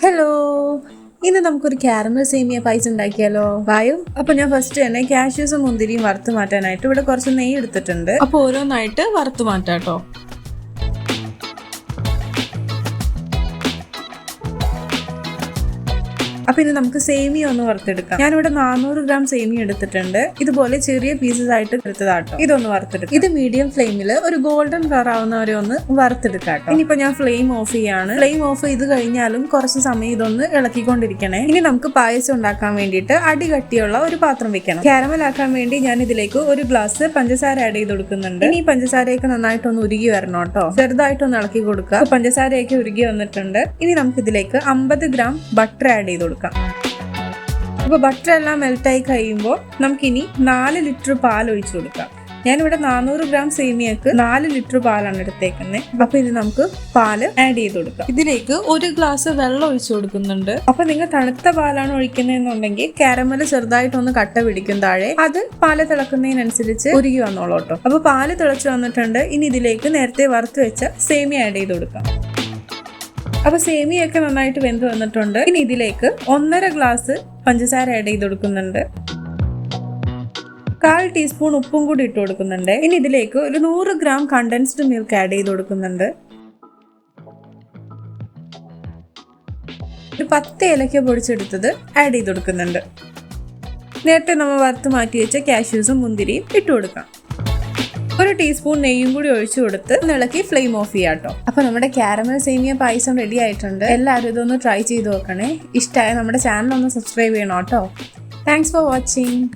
Hello, ഇന്ന് നമുക്കൊരു caramel സേമിയ പായസം ഉണ്ടാക്കിയാലോ? വായും. അപ്പൊ ഞാൻ ഫസ്റ്റ് തന്നെ കാഷ്യൂസും മുന്തിരിയും വറുത്ത് മാറ്റാനായിട്ട് ഇവിടെ കുറച്ച് നെയ്യ് എടുത്തിട്ടുണ്ട്. അപ്പൊ ഓരോന്നായിട്ട് വറുത്ത് മാറ്റാട്ടോ. അപ്പൊ ഇനി നമുക്ക് സേമിയ ഒന്ന് വറുത്തെടുക്കാം. ഞാനിവിടെ 400 ഗ്രാം സേമിയ എടുത്തിട്ടുണ്ട്. ഇതുപോലെ ചെറിയ പീസസ് ആയിട്ട് എടുത്തതാട്ടോ. ഇതൊന്ന് വറുത്തെടുക്കാം. ഇത് മീഡിയം ഫ്ലെയിമിൽ ഒരു ഗോൾഡൻ കളർ ആവുന്നവരെ ഒന്ന് വറുത്തെടുക്കാട്ടോ. ഇനിയിപ്പോ ഞാൻ ഫ്ലെയിം ഓഫ് ചെയ്യാണ്. ഫ്ലെയിം ഓഫ് ചെയ്ത് കഴിഞ്ഞാലും കുറച്ച് സമയം ഇതൊന്ന് ഇളക്കിക്കൊണ്ടിരിക്കണേ. ഇനി നമുക്ക് പായസം ഉണ്ടാക്കാൻ വേണ്ടിയിട്ട് അടികട്ടിയുള്ള ഒരു പാത്രം വെക്കണം. കാരമൽ ആക്കാൻ വേണ്ടി ഞാൻ ഇതിലേക്ക് ഒരു ഗ്ലാസ് പഞ്ചസാര ആഡ് ചെയ്ത് കൊടുക്കുന്നുണ്ട്. ഇനി പഞ്ചസാരയൊക്കെ നന്നായിട്ടൊന്ന് ഉരുകി വരണം കേട്ടോ. ചെറുതായിട്ടൊന്ന് ഇളക്കി കൊടുക്കുക. പഞ്ചസാരയൊക്കെ ഉരുകി വന്നിട്ടുണ്ട്. ഇനി നമുക്ക് ഇതിലേക്ക് 50 ഗ്രാം ബട്ടർ ആഡ് ചെയ്ത് കൊടുക്കാം. അപ്പോൾ ബട്ടർ എല്ലാം മെൽറ്റായി കഴിയുമ്പോൾ നമുക്കിനി 4 ലിറ്റർ പാൽ ഒഴിച്ചു കൊടുക്കാം. ഞാനിവിടെ 400 ഗ്രാം സേമിയക്ക് 4 ലിറ്റർ പാലാണ് എടുത്തേക്കുന്നത്. അപ്പൊ ഇത് നമുക്ക് പാല് ആഡ് ചെയ്ത് കൊടുക്കാം. ഇതിലേക്ക് 1 ഗ്ലാസ് വെള്ളം ഒഴിച്ചു കൊടുക്കുന്നുണ്ട്. അപ്പൊ നിങ്ങൾ തണുത്ത പാലാണ് ഒഴിക്കുന്നതെന്നുണ്ടെങ്കിൽ കാരമൽ ചെറുതായിട്ടൊന്ന് കട്ട പിടിക്കും താഴെ. അത് പാല് തിളക്കുന്നതിനനുസരിച്ച് ഉരുകി വന്നോളൂ കേട്ടോ. അപ്പൊ പാല് തിളച്ചു വന്നിട്ടുണ്ട്. ഇനി ഇതിലേക്ക് നേരത്തെ വറുത്ത് വെച്ച സേമിയ ആഡ് ചെയ്ത് കൊടുക്കാം. അപ്പൊ സേമിയൊക്കെ നന്നായിട്ട് വെന്ത് വന്നിട്ടുണ്ട്. ഇനി ഇതിലേക്ക് 1.5 ഗ്ലാസ് പഞ്ചസാര ആഡ് ചെയ്ത് കൊടുക്കുന്നുണ്ട്. 1/4 ടീസ്പൂൺ ഉപ്പും കൂടി ഇട്ട് കൊടുക്കുന്നുണ്ട്. ഇനി ഇതിലേക്ക് ഒരു 100 ഗ്രാം കണ്ടൻസ്ഡ് മിൽക്ക് ആഡ് ചെയ്ത് കൊടുക്കുന്നുണ്ട്. ഒരു 10 ഏലക്ക പൊടിച്ചെടുത്തത് ആഡ് ചെയ്ത് കൊടുക്കുന്നുണ്ട്. നേരത്തെ നമ്മൾ വറുത്ത് മാറ്റി വെച്ച കാഷ്യൂസും മുന്തിരിയും ഇട്ട് കൊടുക്കാം. 1 ടീസ്പൂൺ നെയ്യും കൂടി ഒഴിച്ചു കൊടുത്ത് ഇളക്കി ഫ്ലെയിം ഓഫ് ചെയ്യാട്ടോ. അപ്പൊ നമ്മുടെ കാരമൽ സേമിയ പായസം റെഡി ആയിട്ടുണ്ട്. എല്ലാവരും ഇതൊന്ന് ട്രൈ ചെയ്ത് നോക്കണേ. ഇഷ്ടമായ നമ്മുടെ ചാനൽ ഒന്ന് സബ്സ്ക്രൈബ് ചെയ്യണം കേട്ടോ. Thanks for watching.